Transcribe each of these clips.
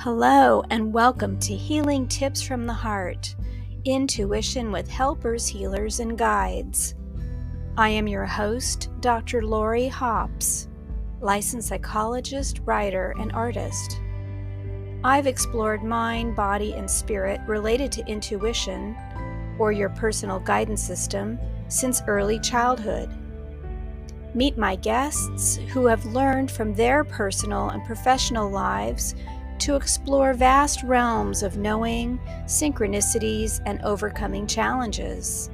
Hello and welcome to Healing Tips from the Heart, Intuition with Helpers, Healers, and Guides. I am your host, Dr. Lori Hops, licensed psychologist, writer, and artist. I've explored mind, body, and spirit related to intuition, or your personal guidance system, since early childhood. Meet my guests who have learned from their personal and professional lives to explore vast realms of knowing, synchronicities, and overcoming challenges.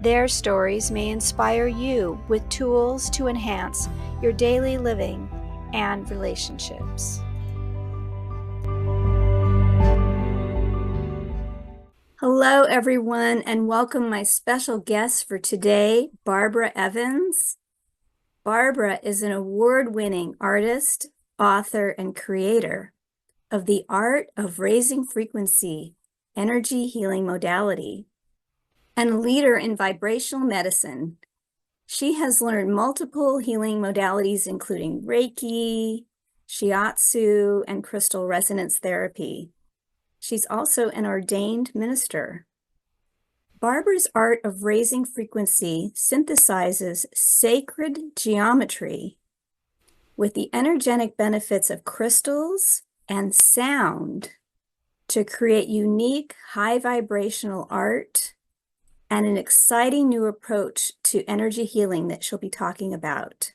Their stories may inspire you with tools to enhance your daily living and relationships. Hello, everyone, and welcome my special guest for today, Barbara Evans. Barbara is an award-winning artist, author, and creator of the art of raising frequency, energy healing modality, and a leader in vibrational medicine. She has learned multiple healing modalities, including Reiki, Shiatsu, and crystal resonance therapy. She's also an ordained minister. Barbara's art of raising frequency synthesizes sacred geometry with the energetic benefits of crystals and sound to create unique high vibrational art and an exciting new approach to energy healing that she'll be talking about.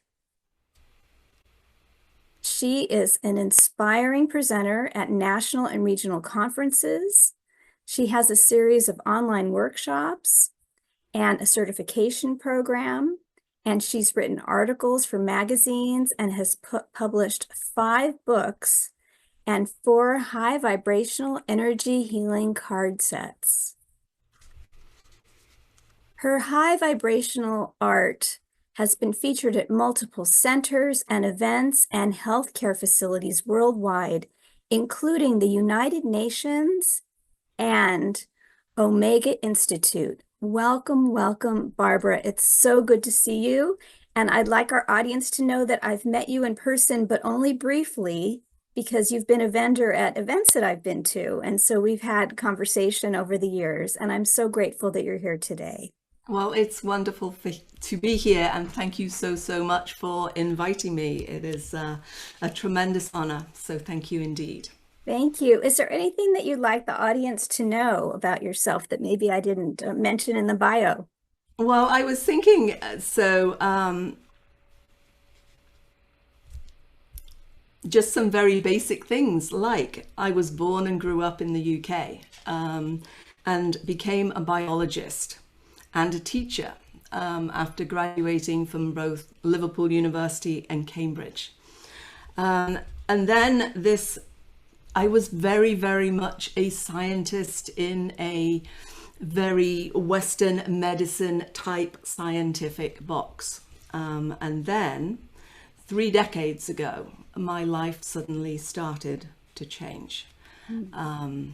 She is an inspiring presenter at national and regional conferences. She has a series of online workshops and a certification program, and she's written articles for magazines and has published 5 books and 4 high vibrational energy healing card sets. Her high vibrational art has been featured at multiple centers and events and healthcare facilities worldwide, including the United Nations and Omega Institute. Welcome, welcome, Barbara. It's so good to see you. And I'd like our audience to know that I've met you in person, but only briefly, because you've been a vendor at events that I've been to. And so we've had conversation over the years, and I'm so grateful that you're here today. Well, it's wonderful to be here, and thank you so much for inviting me. It is a tremendous honor, so thank you indeed. Thank you. Is there anything that you'd like the audience to know about yourself that maybe I didn't mention in the bio? Well, I was thinking, just some very basic things, like I was born and grew up in the UK and became a biologist and a teacher after graduating from both Liverpool University and Cambridge. And then I was very much a scientist in a very Western medicine type scientific box. And then 3 decades ago, my life suddenly started to change. And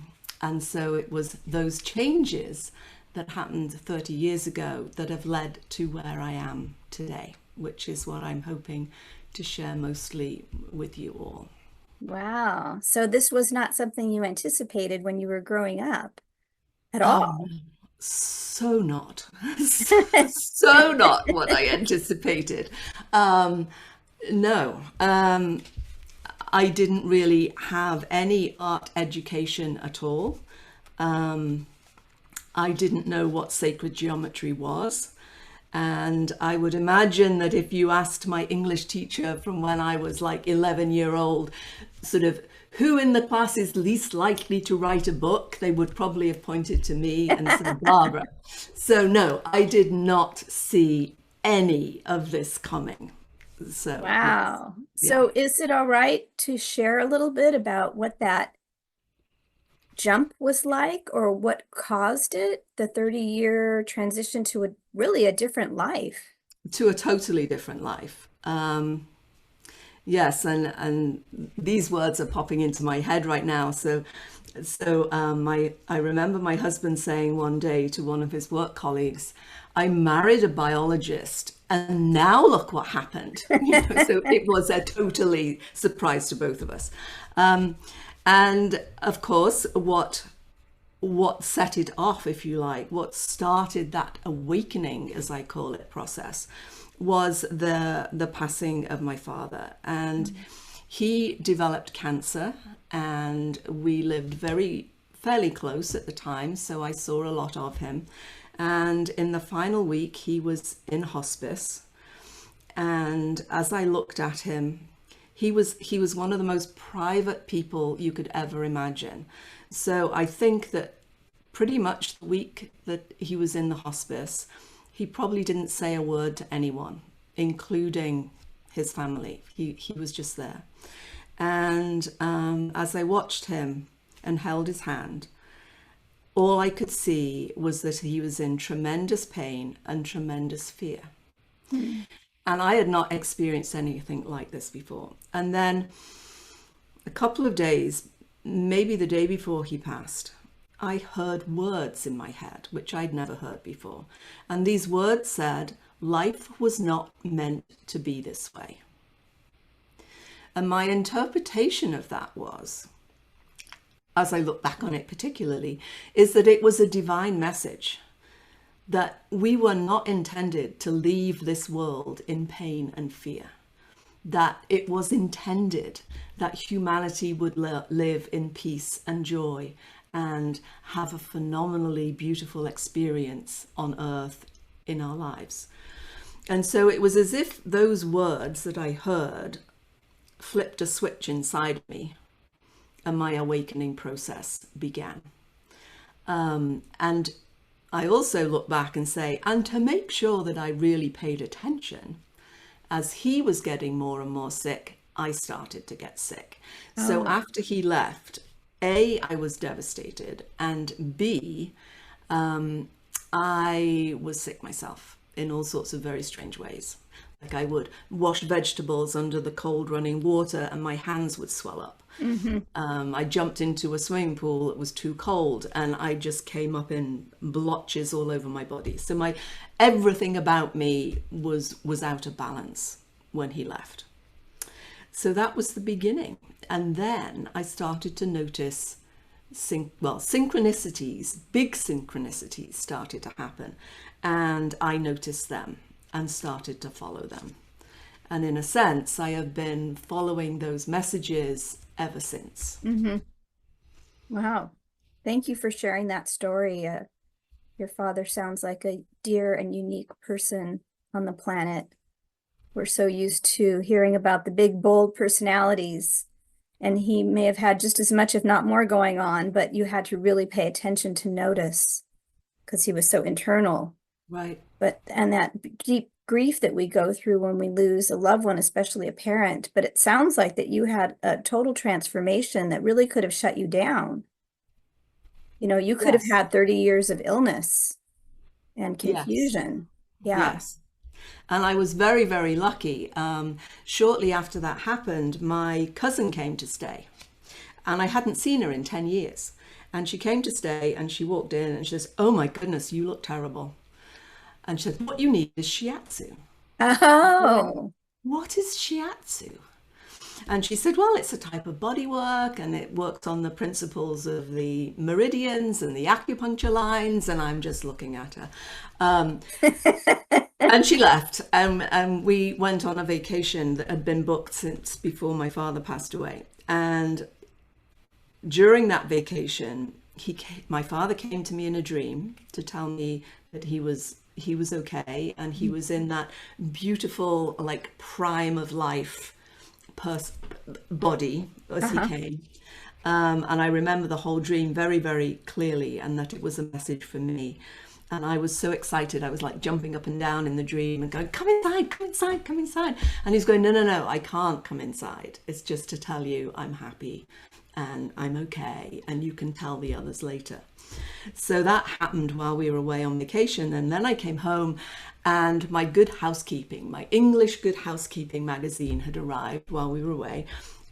so it was those changes that happened 30 years ago that have led to where I am today, which is what I'm hoping to share mostly with you all. Wow. So this was not something you anticipated when you were growing up at all? So not. So not what I anticipated. No. I didn't really have any art education at all. I didn't know what sacred geometry was. And I would imagine that if you asked my English teacher from when I was like 11-year-old, sort of who in the class is least likely to write a book, they would probably have pointed to me and said Barbara. So no, I did not see any of this coming. So wow. Yes. So is it all right to share a little bit about what that jump was like, or what caused it, the 30-year transition to really a different life? To a totally different life. Yes, and these words are popping into my head right now. So I remember my husband saying one day to one of his work colleagues, I married a biologist and now look what happened. So it was a totally surprise to both of us. And of course, what set it off, if you like, what started that awakening, as I call it, process, was the passing of my father. And he developed cancer, and we lived fairly close at the time, so I saw a lot of him. And in the final week, he was in hospice. And as I looked at him, he was one of the most private people you could ever imagine. So I think that pretty much the week that he was in the hospice, he probably didn't say a word to anyone, including his family. He was just there. And as I watched him and held his hand, all I could see was that he was in tremendous pain and tremendous fear. And I had not experienced anything like this before. And then a couple of days, maybe the day before he passed, I heard words in my head, which I'd never heard before. And these words said, life was not meant to be this way. And my interpretation of that was, as I look back on it particularly, is that it was a divine message, that we were not intended to leave this world in pain and fear, that it was intended that humanity would live in peace and joy and have a phenomenally beautiful experience on earth in our lives. And so it was as if those words that I heard flipped a switch inside me, and my awakening process began. And I also look back and say, and to make sure that I really paid attention, as he was getting more and more sick, I started to get sick. So after he left, A, I was devastated, and B, I was sick myself in all sorts of very strange ways. Like I would wash vegetables under the cold running water and my hands would swell up. I jumped into a swimming pool that was too cold and I just came up in blotches all over my body. So everything about me was out of balance when he left. So that was the beginning. And then I started to notice synchronicities, big synchronicities started to happen. And I noticed them and started to follow them. And in a sense, I have been following those messages ever since. Wow. Thank you for sharing that story. Your father sounds like a dear and unique person on the planet. We're so used to hearing about the big, bold personalities, and he may have had just as much, if not more, going on, but you had to really pay attention to notice because he was so internal. Right. And that deep grief that we go through when we lose a loved one, especially a parent. But it sounds like that you had a total transformation that really could have shut you down. You could have Yes. had 30 years of illness and Yes. confusion. Yeah. Yes. And I was very, very lucky. Shortly after that happened, my cousin came to stay. And I hadn't seen her in 10 years. And she came to stay and she walked in and she says, "Oh my goodness, you look terrible." And she said, "What you need is Shiatsu." Oh. What is Shiatsu? And she said, "Well, it's a type of body work and it works on the principles of the meridians and the acupuncture lines." And I'm just looking at her. And she left and we went on a vacation that had been booked since before my father passed away. And during that vacation, my father came to me in a dream to tell me that he was okay and he was in that beautiful like prime of life body as he came. And I remember the whole dream very, very clearly, and that it was a message for me. And I was so excited. I was like jumping up and down in the dream and going, "Come inside, come inside, come inside." And he's going, "No, no, no, I can't come inside. It's just to tell you I'm happy and I'm okay. And you can tell the others later." So that happened while we were away on vacation. And then I came home and my Good Housekeeping, my English Good Housekeeping magazine had arrived while we were away.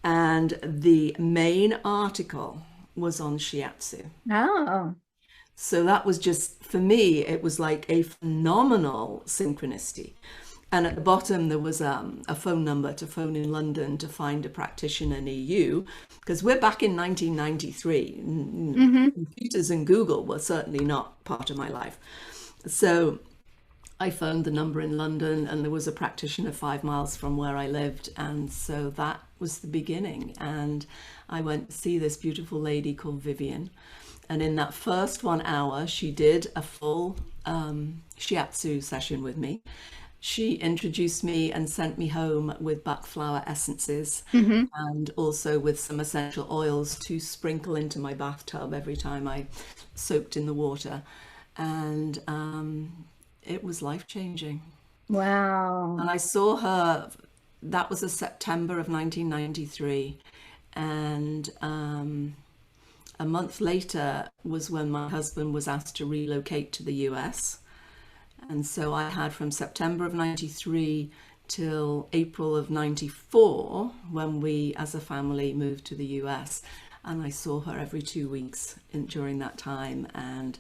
And the main article was on Shiatsu. Oh. So that was just, for me, it was like a phenomenal synchronicity. And at the bottom, there was a phone number to phone in London to find a practitioner near you, because we're back in 1993. Computers and Google were certainly not part of my life. So I phoned the number in London, and there was a practitioner 5 miles from where I lived. And so that was the beginning. And I went to see this beautiful lady called Vivian. And in that first 1 hour, she did a full Shiatsu session with me. She introduced me and sent me home with Bach flower essences, and also with some essential oils to sprinkle into my bathtub every time I soaked in the water. And it was life-changing. Wow. And I saw her, that was a September of 1993. And a month later was when my husband was asked to relocate to the US. And so I had from September of 93 till April of 94 when we as a family moved to the US. And I saw her every 2 weeks during that time. And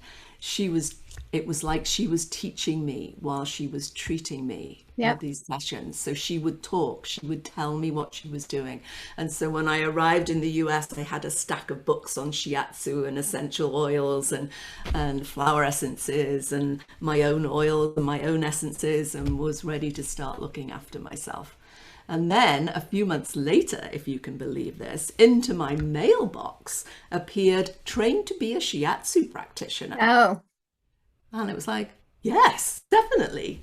it was like she was teaching me while she was treating me with these sessions. So she would talk, she would tell me what she was doing. And so when I arrived in the US, I had a stack of books on shiatsu and essential oils and flower essences and my own oils and my own essences, and was ready to start looking after myself. And then a few months later, if you can believe this, into my mailbox appeared trained to be a shiatsu practitioner. Oh, And it was like, yes, definitely.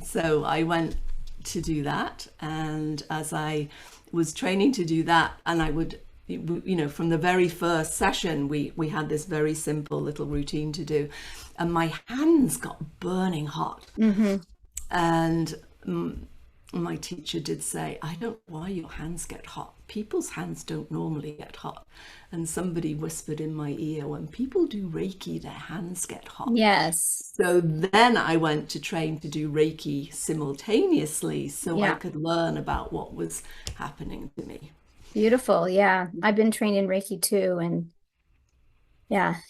So I went to do that. And as I was training to do that, and I would, from the very first session, we had this very simple little routine to do. And my hands got burning hot. And my teacher did say, I don't know why your hands get hot. People's hands don't normally get hot. And somebody whispered in my ear, when people do Reiki, their hands get hot. yes. So then I went to train to do Reiki simultaneously so I could learn about what was happening to me. Beautiful. Yeah. I've been trained in Reiki too. And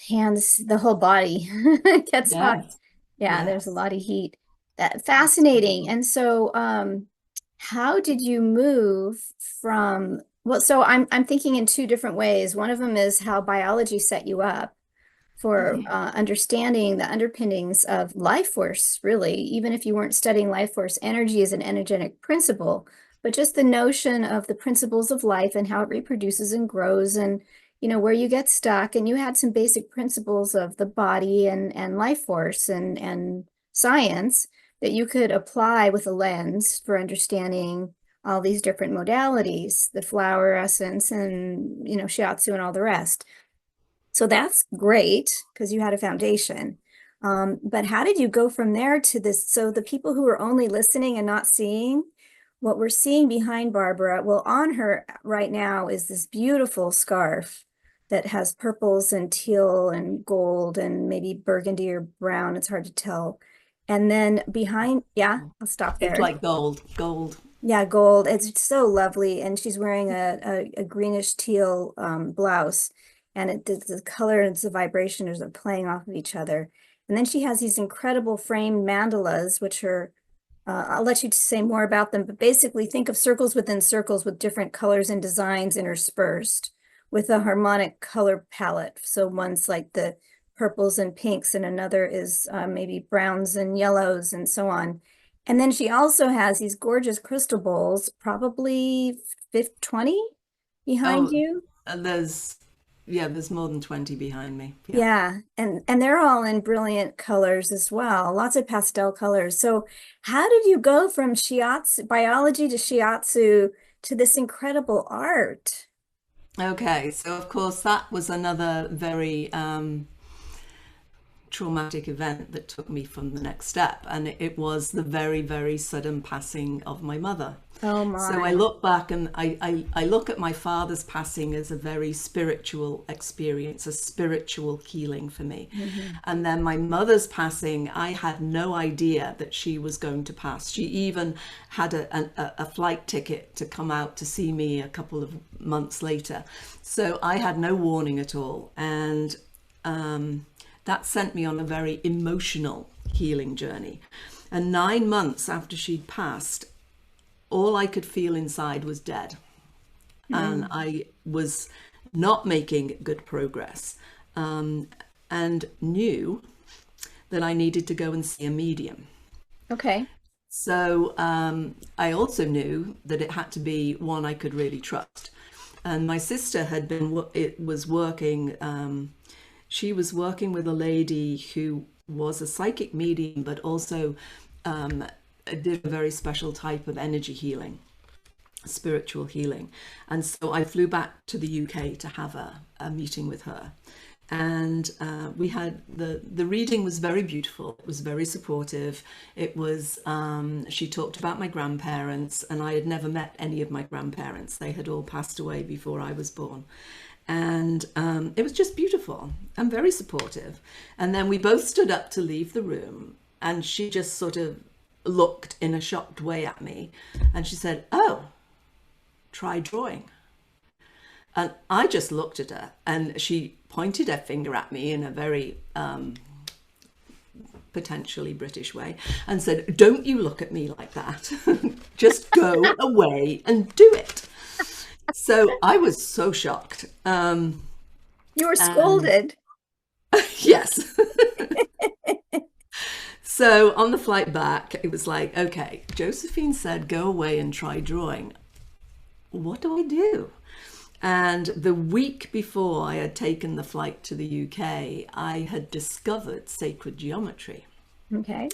hands, the whole body gets hot. Yes. Yeah, there's a Yes. lot of heat. Fascinating. And so, how did you move from, well, so I'm thinking in two different ways. One of them is how biology set you up for understanding the underpinnings of life force, really, even if you weren't studying life force. Energy is an energetic principle, but just the notion of the principles of life and how it reproduces and grows, and where you get stuck. And you had some basic principles of the body and life force and science that you could apply with a lens for understanding all these different modalities, the flower essence and, shiatsu and all the rest. So that's great because you had a foundation. But how did you go from there to this? So the people who are only listening and not seeing, what we're seeing behind Barbara, well, on her right now is this beautiful scarf that has purples and teal and gold and maybe burgundy or brown. It's hard to tell. And then behind, I'll stop there. It's like gold. Yeah, gold. It's so lovely. And she's wearing a greenish teal blouse. And the color and the vibrations are playing off of each other. And then she has these incredible framed mandalas, which are, I'll let you say more about them, but basically think of circles within circles with different colors and designs interspersed with a harmonic color palette. So one's like the purples and pinks, and another is maybe browns and yellows and so on. And then she also has these gorgeous crystal bowls, probably 20 behind you. There's more than 20 behind me. Yeah. And they're all in brilliant colors as well, lots of pastel colors. So how did you go from shiatsu, biology to shiatsu to this incredible art? Okay, so of course that was another very traumatic event that took me from the next step, and it was the very, very sudden passing of my mother. Oh my. So I look back and I look at my father's passing as a very spiritual experience, a spiritual healing for me. And then my mother's passing, I had no idea that she was going to pass. She even had a flight ticket to come out to see me a couple of months later. So I had no warning at all. And that sent me on a very emotional healing journey. And 9 months after she'd passed, all I could feel inside was dead. And I was not making good progress, and knew that I needed to go and see a medium. Okay. So I also knew that it had to be one I could really trust. And my sister had been, it was working, she was working with a lady who was a psychic medium, but also did a very special type of energy healing, spiritual healing. And so I flew back to the UK to have a meeting with her. And we had the reading was very beautiful. It was very supportive. It was she talked about my grandparents, and I had never met any of my grandparents. They had all passed away before I was born. And it was just beautiful and very supportive. And then we both stood up to leave the room, and she just sort of looked in a shocked way at me, and she said, "Oh, try drawing." And I just looked at her, and she pointed her finger at me in a very potentially British way and said, "Don't you look at me like that. Just go away and do it." So I was so shocked. You were And scolded. yes. So on the flight back, it was like, okay, Josephine said, go away and try drawing. What do I do? And the week before I had taken the flight to the UK, I had discovered sacred geometry. Okay.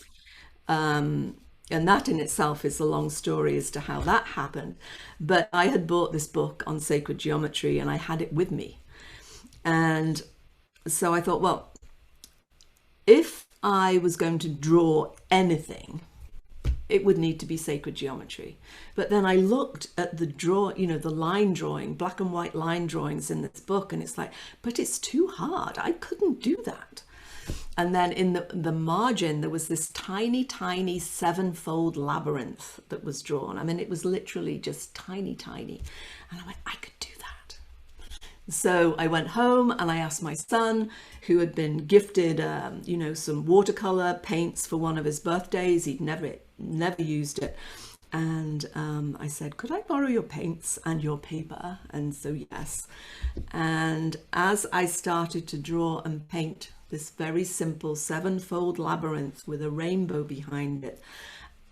And that in itself is a long story as to how that happened. But I had bought this book on sacred geometry, and I had it with me. And so I thought, well, if I was going to draw anything, it would need to be sacred geometry. But then I looked at the the line drawing, black and white line drawings in this book, and it's like, but it's too hard. I couldn't do that. And then in the margin, there was this tiny, tiny sevenfold labyrinth that was drawn. I mean, it was literally just tiny, tiny. And I went, I could do that. So I went home and I asked my son, who had been gifted, some watercolor paints for one of his birthdays. He'd never used it. And I said, could I borrow your paints and your paper? And so, yes. And as I started to draw and paint this very simple sevenfold labyrinth with a rainbow behind it,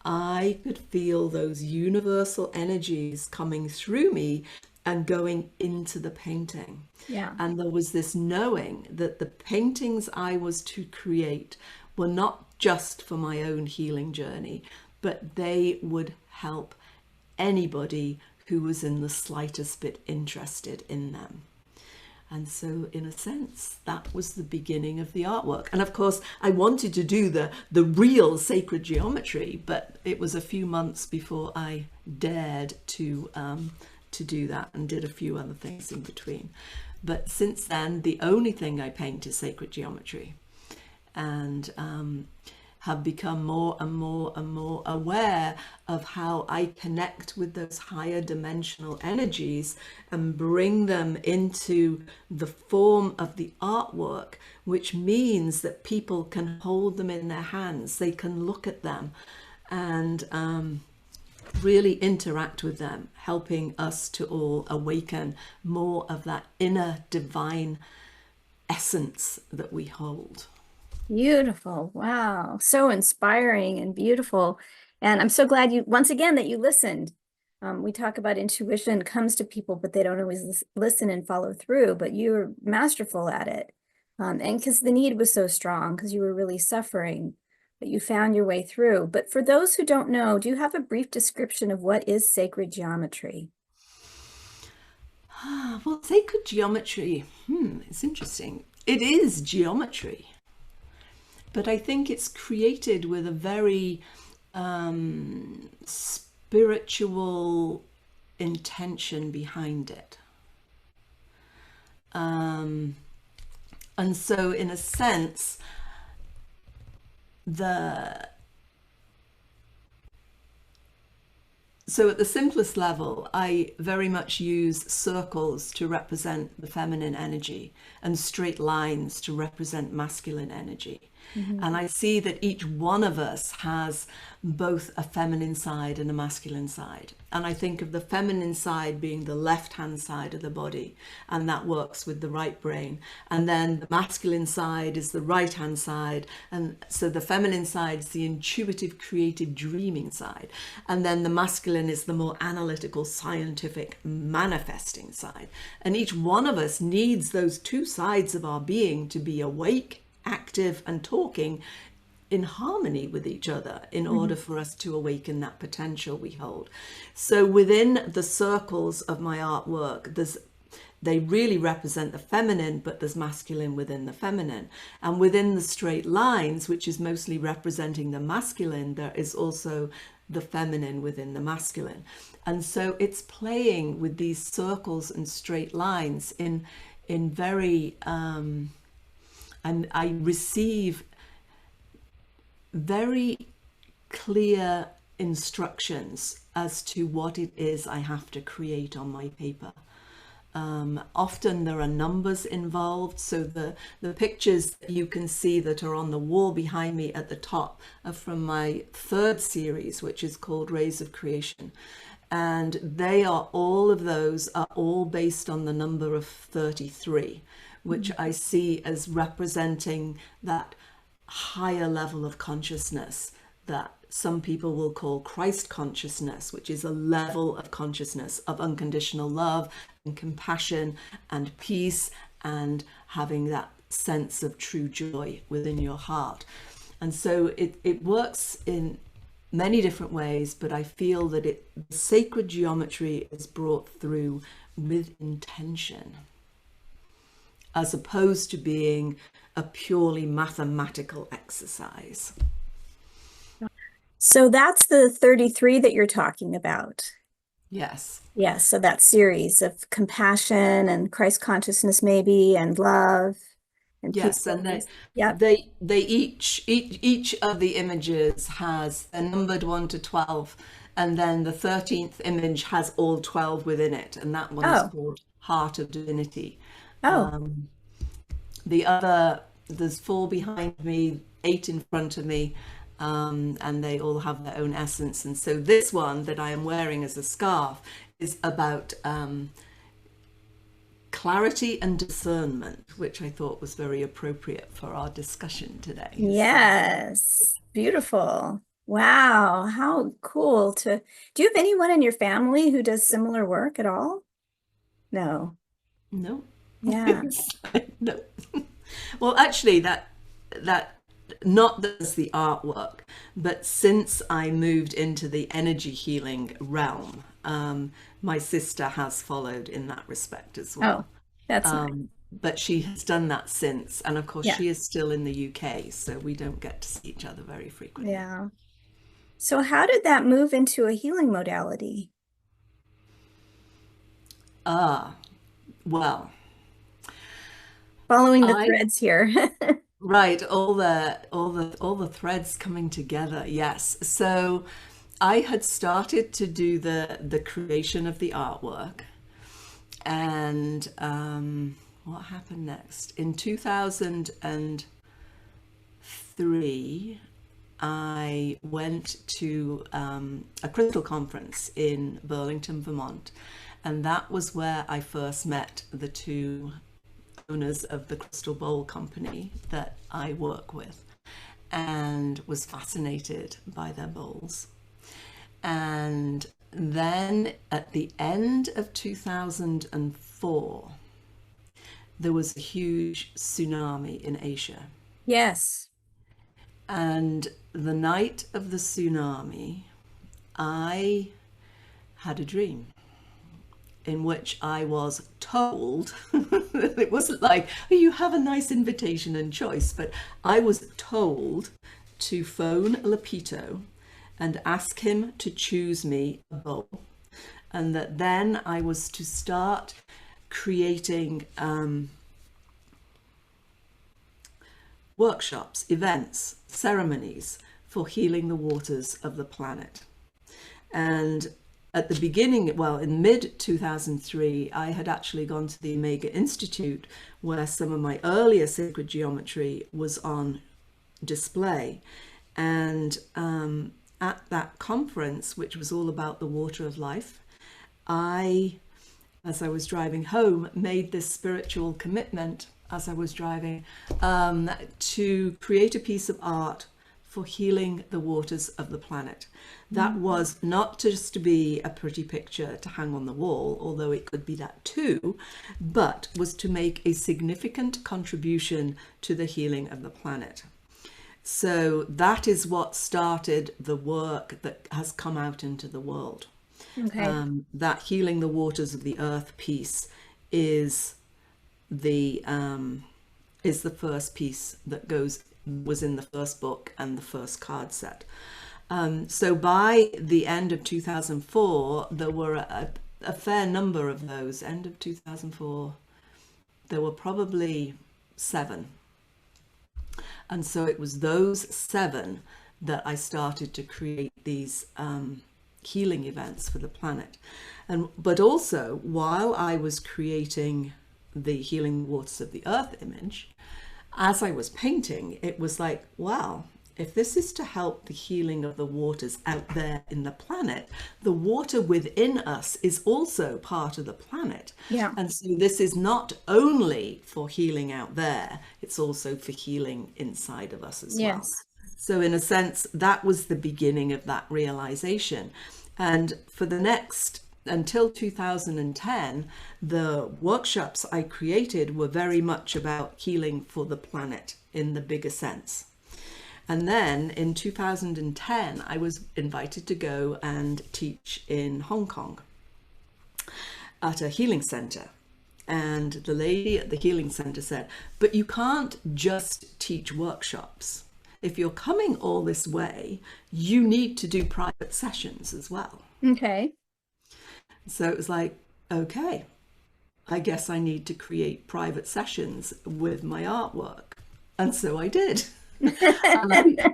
I could feel those universal energies coming through me and going into the painting. Yeah. And there was this knowing that the paintings I was to create were not just for my own healing journey, but they would help anybody who was in the slightest bit interested in them. And so, in a sense, that was the beginning of the artwork. And of course, I wanted to do the real sacred geometry, but it was a few months before I dared to do that, and did a few other things in between. But since then, the only thing I paint is sacred geometry, and have become more and more and more aware of how I connect with those higher dimensional energies and bring them into the form of the artwork, which means that people can hold them in their hands, they can look at them and really interact with them, helping us to all awaken more of that inner divine essence that we hold. Beautiful. Wow. So inspiring and beautiful. And I'm so glad once again, that you listened. We talk about intuition comes to people, but they don't always listen and follow through, but you're masterful at it. And because the need was so strong, because you were really suffering, but you found your way through. But for those who don't know, do you have a brief description of what is sacred geometry? Well, sacred geometry, it's interesting. It is geometry, but I think it's created with a very spiritual intention behind it. And so, in a sense, so at the simplest level, I very much use circles to represent the feminine energy and straight lines to represent masculine energy. And I see that each one of us has both a feminine side and a masculine side. And I think of the feminine side being the left-hand side of the body, and that works with the right brain. And then the masculine side is the right-hand side. And so the feminine side is the intuitive, creative, dreaming side. And then the masculine is the more analytical, scientific, manifesting side. And each one of us needs those two sides of our being to be awake, active, and talking in harmony with each other in order for us to awaken that potential we hold. So within the circles of my artwork, they really represent the feminine, but there's masculine within the feminine. And within the straight lines, which is mostly representing the masculine, there is also the feminine within the masculine. And so it's playing with these circles and straight lines in very and I receive very clear instructions as to what it is I have to create on my paper. Often there are numbers involved, so the pictures that you can see that are on the wall behind me at the top are from my third series, which is called Rays of Creation. And all of those are all based on the number of 33, which I see as representing that higher level of consciousness that some people will call Christ consciousness, which is a level of consciousness of unconditional love and compassion and peace and having that sense of true joy within your heart. And so it works in many different ways, but I feel that the sacred geometry is brought through with intention, as opposed to being a purely mathematical exercise. So that's the 33 that you're talking about. Yes. Yes, so that series of compassion and Christ consciousness maybe, and love and Yes, and peacefulness. Yep. they each of the images has a numbered 1 to 12, and then the 13th image has all 12 within it, and that one is called Heart of Divinity. There's 4 behind me, 8 in front of me, and they all have their own essence. And so this one that I am wearing as a scarf is about clarity and discernment, which I thought was very appropriate for our discussion today. Yes, beautiful. Wow, how cool do you have anyone in your family who does similar work at all? No. No. Yeah. No. Well, actually, that not as the artwork, but since I moved into the energy healing realm, my sister has followed in that respect as well. Oh, that's nice. But she has done that since, and of course Yeah. she is still in the UK, so we don't get to see each other very frequently. Yeah. So how did that move into a healing modality? Well, Following the threads here. right, all the threads coming together. Yes. So I had started to do the creation of the artwork, and what happened next? In 2003, I went to a crystal conference in Burlington, Vermont, and that was where I first met the 2 owners of the crystal bowl company that I work with, and was fascinated by their bowls. And then at the end of 2004, there was a huge tsunami in Asia. Yes. And the night of the tsunami, I had a dream in which I was told, it wasn't like, oh, you have a nice invitation and choice, but I was told to phone Lapito and ask him to choose me a bowl, and that then I was to start creating workshops, events, ceremonies for healing the waters of the planet. And at the beginning, well, in mid-2003, I had actually gone to the Omega Institute, where some of my earlier sacred geometry was on display. And at that conference, which was all about the water of life, as I was driving home, made this spiritual commitment as I was driving to create a piece of art for healing the waters of the planet. That was not just to be a pretty picture to hang on the wall, although it could be that too, but was to make a significant contribution to the healing of the planet. So that is what started the work that has come out into the world. Okay. That healing the waters of the earth piece is the first piece that was in the first book and the first card set. So by the end of 2004, there were a fair number of those. End of 2004, there were probably 7. And so it was those 7 that I started to create these healing events for the planet. But also, while I was creating the healing waters of the earth image, as I was painting, it was like, wow, if this is to help the healing of the waters out there in the planet, the water within us is also part of the planet. Yeah. And so this is not only for healing out there, it's also for healing inside of us as well. Yes. So in a sense, that was the beginning of that realization. And for the next, until 2010, the workshops I created were very much about healing for the planet in the bigger sense. And then in 2010, I was invited to go and teach in Hong Kong at a healing center. And the lady at the healing center said, but you can't just teach workshops. If you're coming all this way, you need to do private sessions as well. Okay. So it was like, okay, I guess I need to create private sessions with my artwork. And so I did.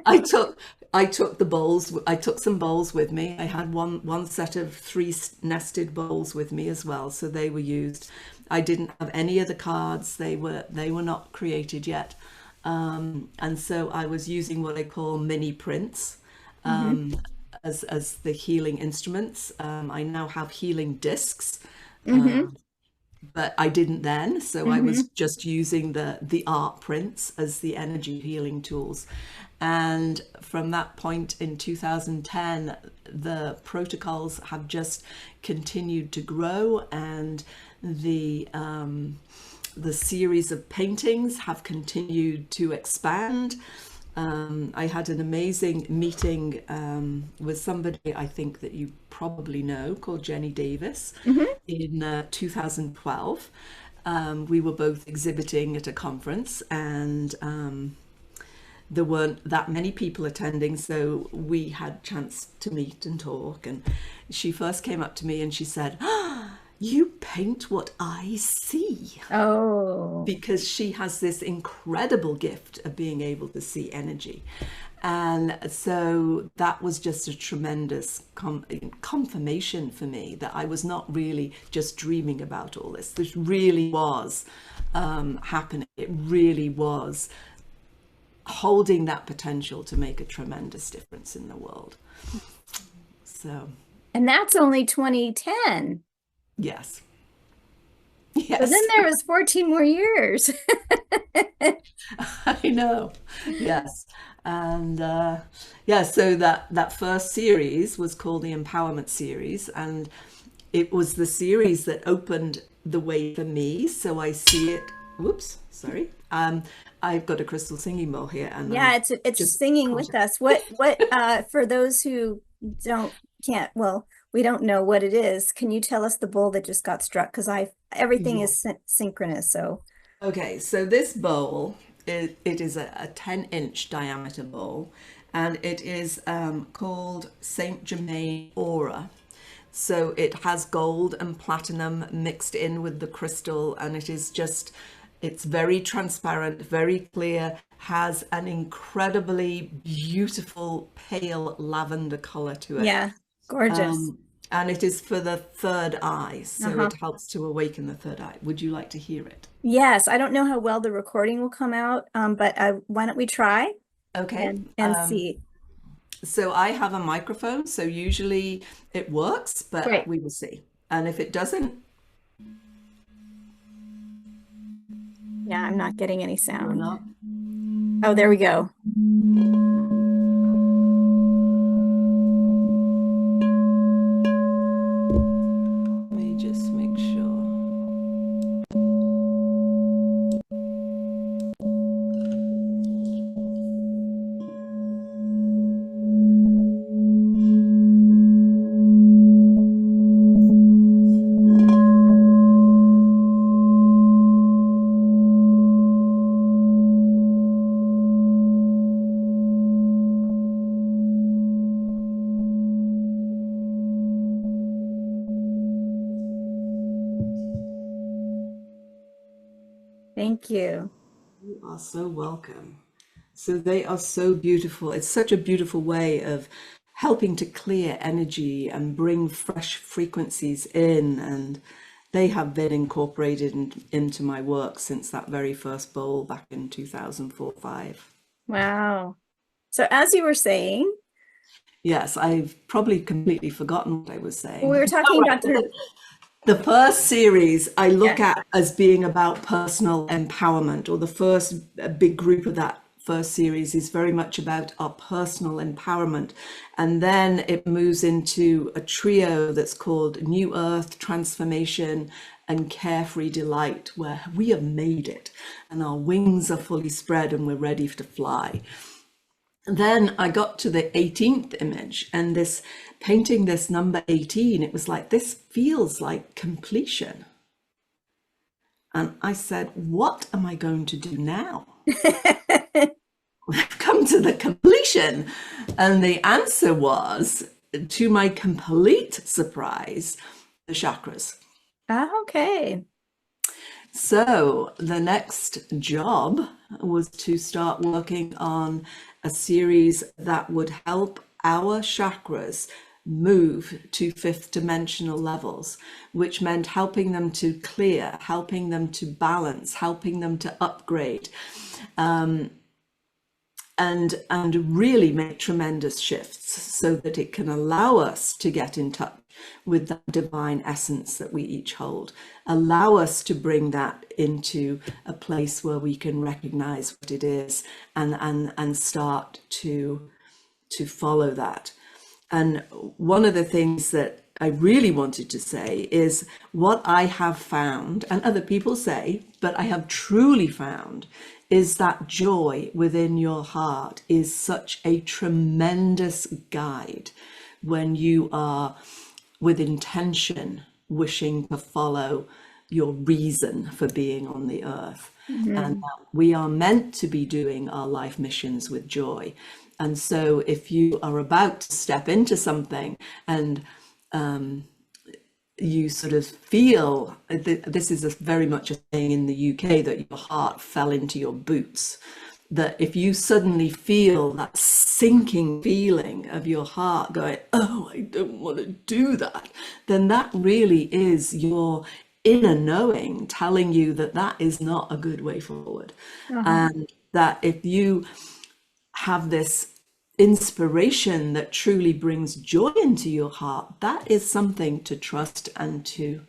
I took the bowls. I took some bowls with me. I had one set of 3 nested bowls with me as well, so they were used. I didn't have any of the cards. They were not created yet. And so I was using what I call mini prints as the healing instruments. I now have healing discs, but I didn't then. So I was just using the art prints as the energy healing tools. And from that point in 2010, the protocols have just continued to grow, and the series of paintings have continued to expand. I had an amazing meeting with somebody I think that you probably know, called Jenny Davis, in 2012. We were both exhibiting at a conference, and there weren't that many people attending, so we had a chance to meet and talk. And she first came up to me and she said, you paint what I see. Oh. Because she has this incredible gift of being able to see energy. And so that was just a tremendous confirmation for me that I was not really just dreaming about all this. This really was happening. It really was holding that potential to make a tremendous difference in the world. So. And that's only 2010. Yes. Yes. But then there was 14 more years. I know. Yes. And so that first series was called the Empowerment Series, and it was the series that opened the way for me. So I see it. Whoops, sorry. I've got a crystal singing bowl here, and yeah, it's singing with us. What for those who can't, well, we don't know what it is. Can you tell us the bowl that just got struck? Because everything is synchronous. So okay, so this bowl, it is a 10-inch diameter bowl, and it is called Saint Germain Aura. So it has gold and platinum mixed in with the crystal, and it's very transparent, very clear, has an incredibly beautiful pale lavender color to it. Yeah, gorgeous. And it is for the third eye, so it helps to awaken the third eye. Would you like to hear it? Yes, I don't know how well the recording will come out, but why don't we try? Okay. and see. So I have a microphone, so usually it works, but Right. we will see. And if it doesn't, Yeah, I'm not getting any you're sound. not. Oh, there we go. Let me just make sure. Thank you. You are so welcome. So they are so beautiful. It's such a beautiful way of helping to clear energy and bring fresh frequencies in. And they have been incorporated into my work since that very first bowl back in 2004-5. Wow. So as you were saying, Yes, I've probably completely forgotten what I was saying. we were talking about The first series I look yeah. at as being about personal empowerment, or the first big group of that first series is very much about our personal empowerment. And then it moves into a trio that's called New Earth, Transformation, and Carefree Delight, where we have made it and our wings are fully spread and we're ready to fly. Then I got to the 18th image, and this painting, this number 18, it was like, this feels like completion. And I said, what am I going to do now? I've come to the completion. And the answer was, to my complete surprise, the chakras. Okay. So the next job was to start working on a series that would help our chakras move to fifth dimensional levels, which meant helping them to clear, helping them to balance, helping them to upgrade, and really make tremendous shifts so that it can allow us to get in touch with that divine essence that we each hold, allow us to bring that into a place where we can recognize what it is and start to follow that. And one of the things that I really wanted to say is what I have found, and other people say, but I have truly found, is that joy within your heart is such a tremendous guide when you are with intention wishing to follow your reason for being on the earth. And Mm-hmm. that we are meant to be doing our life missions with joy. And so if you are about to step into something and you sort of feel, this is very much a thing in the UK, that your heart fell into your boots, that if you suddenly feel that sinking feeling of your heart going, oh, I don't want to do that, then that really is your inner knowing telling you that that is not a good way forward. Uh-huh. And that if you have this inspiration that truly brings joy into your heart, that is something to trust and to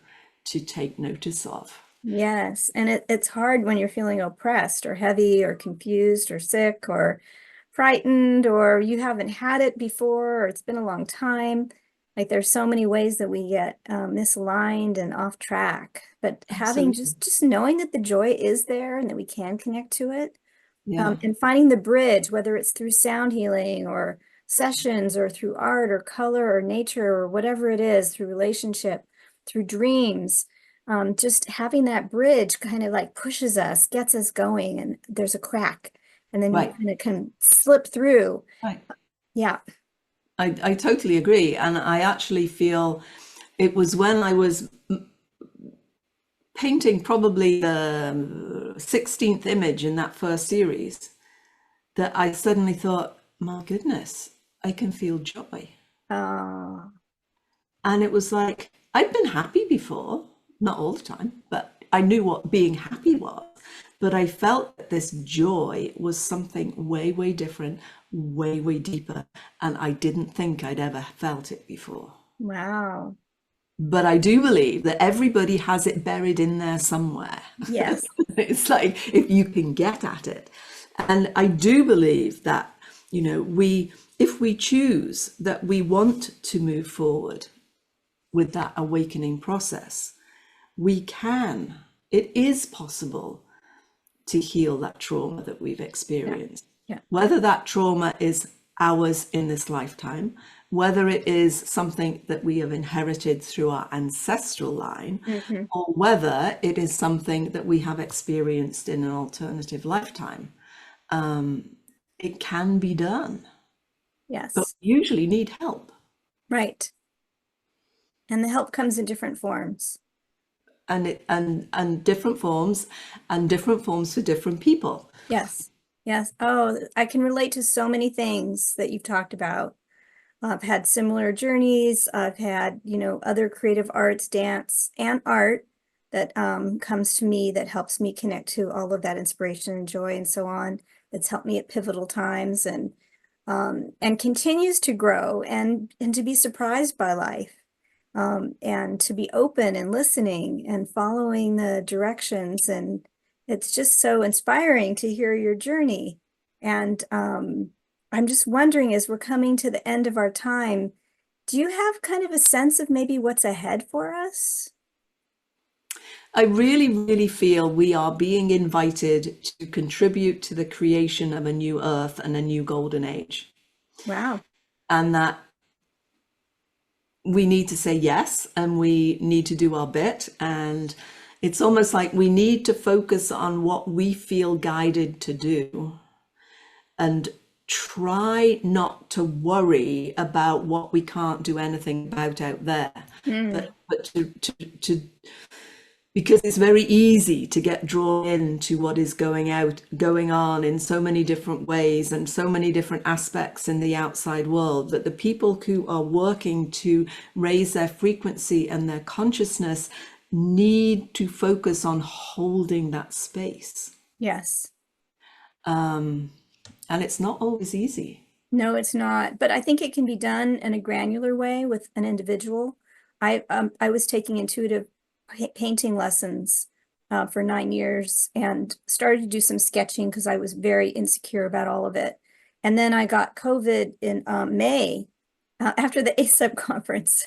take notice of. Yes. And it's hard when you're feeling oppressed or heavy or confused or sick or frightened, or you haven't had it before, or it's been a long time. Like there's so many ways that we get misaligned and off track. But having Absolutely. just knowing that the joy is there and that we can connect to it, Yeah. and finding the bridge, whether it's through sound healing or sessions or through art or color or nature or whatever it is, through relationship, through dreams, just having that bridge kind of like pushes us, gets us going, and there's a crack, and then you Right. kind of can slip through. Right. Yeah. I totally agree. And I actually feel it was when I was painting probably the 16th image in that first series that I suddenly thought, my goodness, I can feel joy. Uh, And it was like, I'd been happy before, not all the time, but I knew what being happy was. But I felt that this joy was something way, way different, way, way deeper. And I didn't think I'd ever felt it before. Wow. But I do believe that everybody has it buried in there somewhere. Yes. It's like if you can get at it. And I do believe that, if we choose that we want to move forward with that awakening process, we can. It is possible to heal that trauma that we've Yeah. experienced. Yeah. Whether that trauma is ours in this lifetime, whether it is something that we have inherited through our ancestral line, Mm-hmm. or whether it is something that we have experienced in an alternative lifetime. It can be done, but Yes. we usually need help. Right. And the help comes in different forms. And different forms, and different forms for different people. Yes. Yes. Oh, I can relate to so many things that you've talked about. I've had similar journeys. I've had, other creative arts, dance, and art that comes to me that helps me connect to all of that inspiration and joy and so on. That's helped me at pivotal times and continues to grow and to be surprised by life. And to be open and listening and following the directions. And it's just so inspiring to hear your journey. And I'm just wondering, as we're coming to the end of our time, do you have kind of a sense of maybe what's ahead for us? I really, really feel we are being invited to contribute to the creation of a new earth and a new golden age. Wow. And that we need to say yes, and we need to do our bit. And it's almost like we need to focus on what we feel guided to do and try not to worry about what we can't do anything about out there. Mm. But to because it's very easy to get drawn into what is going on in so many different ways and so many different aspects in the outside world, that the people who are working to raise their frequency and their consciousness need to focus on holding that space. Yes. And it's not always easy. No, it's not. But I think it can be done in a granular way with an individual. I was taking intuitive painting lessons for 9 years and started to do some sketching because I was very insecure about all of it. And then I got COVID in May after the ASEP conference,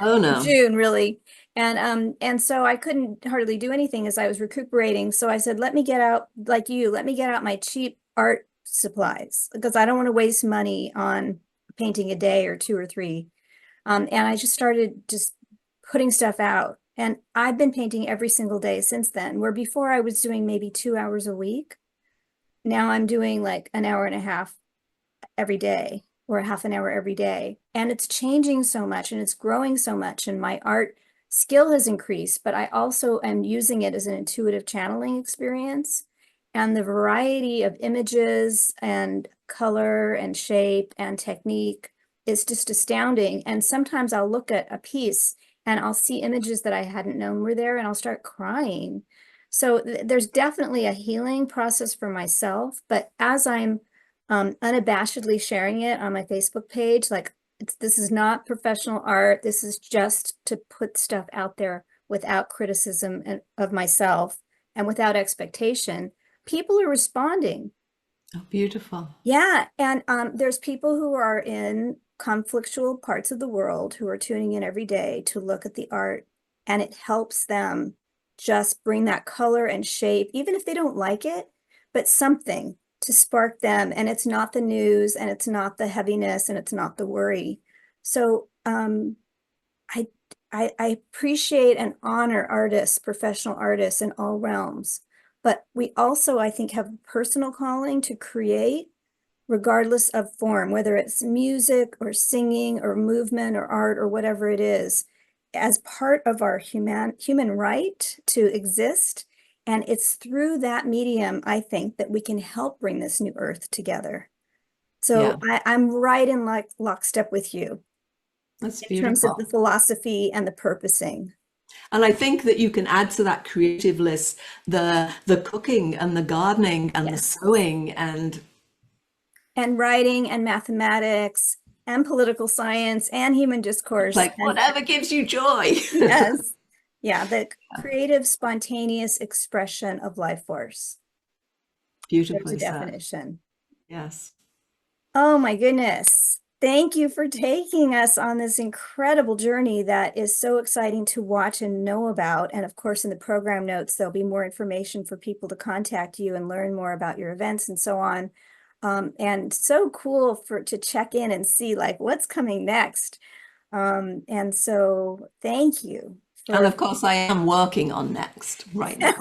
Oh no. June really. And so I couldn't hardly do anything as I was recuperating. So I said, let me get out, like you, let me get out my cheap art supplies because I don't want to waste money on painting a day or two or three. And I just started just putting stuff out. And I've been painting every single day since then, where before I was doing maybe 2 hours a week. Now I'm doing like an hour and a half every day or a half an hour every day. And it's changing so much and it's growing so much. And my art skill has increased, but I also am using it as an intuitive channeling experience. And the variety of images and color and shape and technique is just astounding. And sometimes I'll look at a piece and I'll see images that I hadn't known were there and I'll start crying. So there's definitely a healing process for myself. But as I'm unabashedly sharing it on my Facebook page, like this is not professional art. This is just to put stuff out there without criticism of myself and without expectation. People are responding. Oh, beautiful. Yeah, and there's people who are in conflictual parts of the world who are tuning in every day to look at the art, and it helps them just bring that color and shape, even if they don't like it, but something to spark them. And it's not the news, and it's not the heaviness, and it's not the worry. So I I appreciate and honor artists, professional artists in all realms, but we also, I think, have a personal calling to create regardless of form, whether it's music or singing or movement or art or whatever it is, as part of our human right to exist. And it's through that medium, I think, that we can help bring this new earth together. Yeah, So I'm right in lockstep with you that's in terms of beautiful. the philosophy and the purposing. And I think that you can add to that creative list the cooking and the gardening and the sewing and writing and mathematics and political science and human discourse. like whatever gives you joy. Yes. Yeah, the creative, spontaneous expression of life force. There's Beautifully a said. definition. Yes. Oh my goodness. Thank you for taking us on this incredible journey that is so exciting to watch and know about. And of course, in the program notes, there'll be more information for people to contact you and learn more about your events and so on. And so cool to check in and see like what's coming next. And so thank you. And of course, I am working on next right now.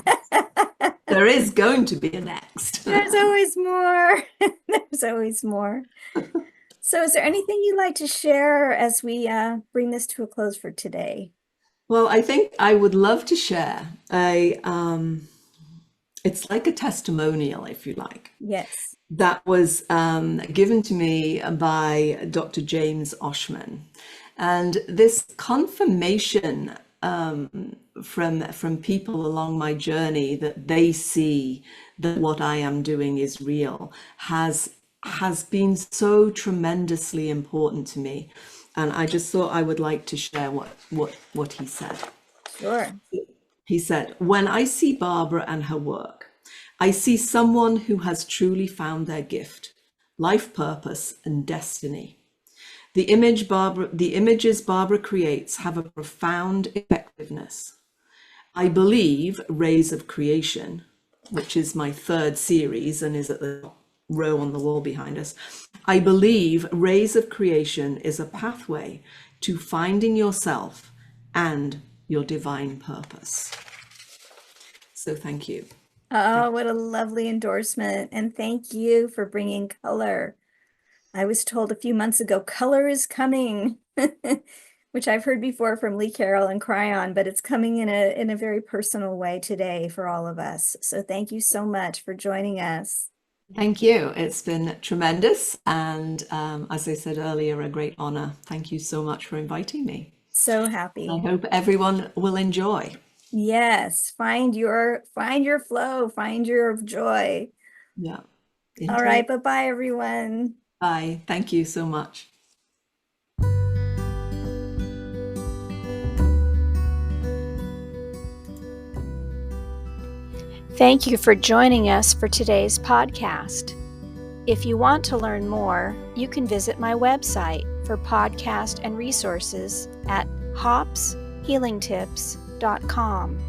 There is going to be a next. There's always more. There's always more. So is there anything you'd like to share as we bring this to a close for today? Well, I think I would love to share it's like a testimonial, if you like. Yes. That was given to me by Dr. James Oshman. And this confirmation from people along my journey that they see that what I am doing is real has been so tremendously important to me. And I just thought I would like to share what he said. Sure. He said, "When I see Barbara and her work, I see someone who has truly found their gift, life purpose, and destiny. The images Barbara creates have a profound effectiveness. I believe Rays of Creation, which is my third series and is at the row on the wall behind us. I believe Rays of Creation is a pathway to finding yourself and your divine purpose." So thank you. Oh, what a lovely endorsement. And thank you for bringing color. I was told a few months ago, color is coming, which I've heard before from Lee Carroll and Cryon, but it's coming in a very personal way today for all of us. So thank you so much for joining us. Thank you. It's been tremendous. And as I said earlier, a great honor. Thank you so much for inviting me. So happy. I hope everyone will enjoy. Yes, find your flow, find your joy. Yeah. All right, bye-bye, everyone. Bye. Thank you so much. Thank you for joining us for today's podcast. If you want to learn more, you can visit my website for podcast and resources at hopshealingtips.com.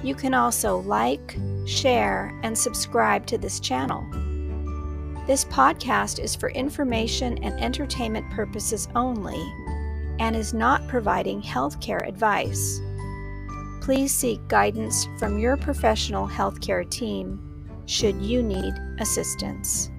You can also like, share, and subscribe to this channel. This podcast is for information and entertainment purposes only and is not providing healthcare advice. Please seek guidance from your professional healthcare team should you need assistance.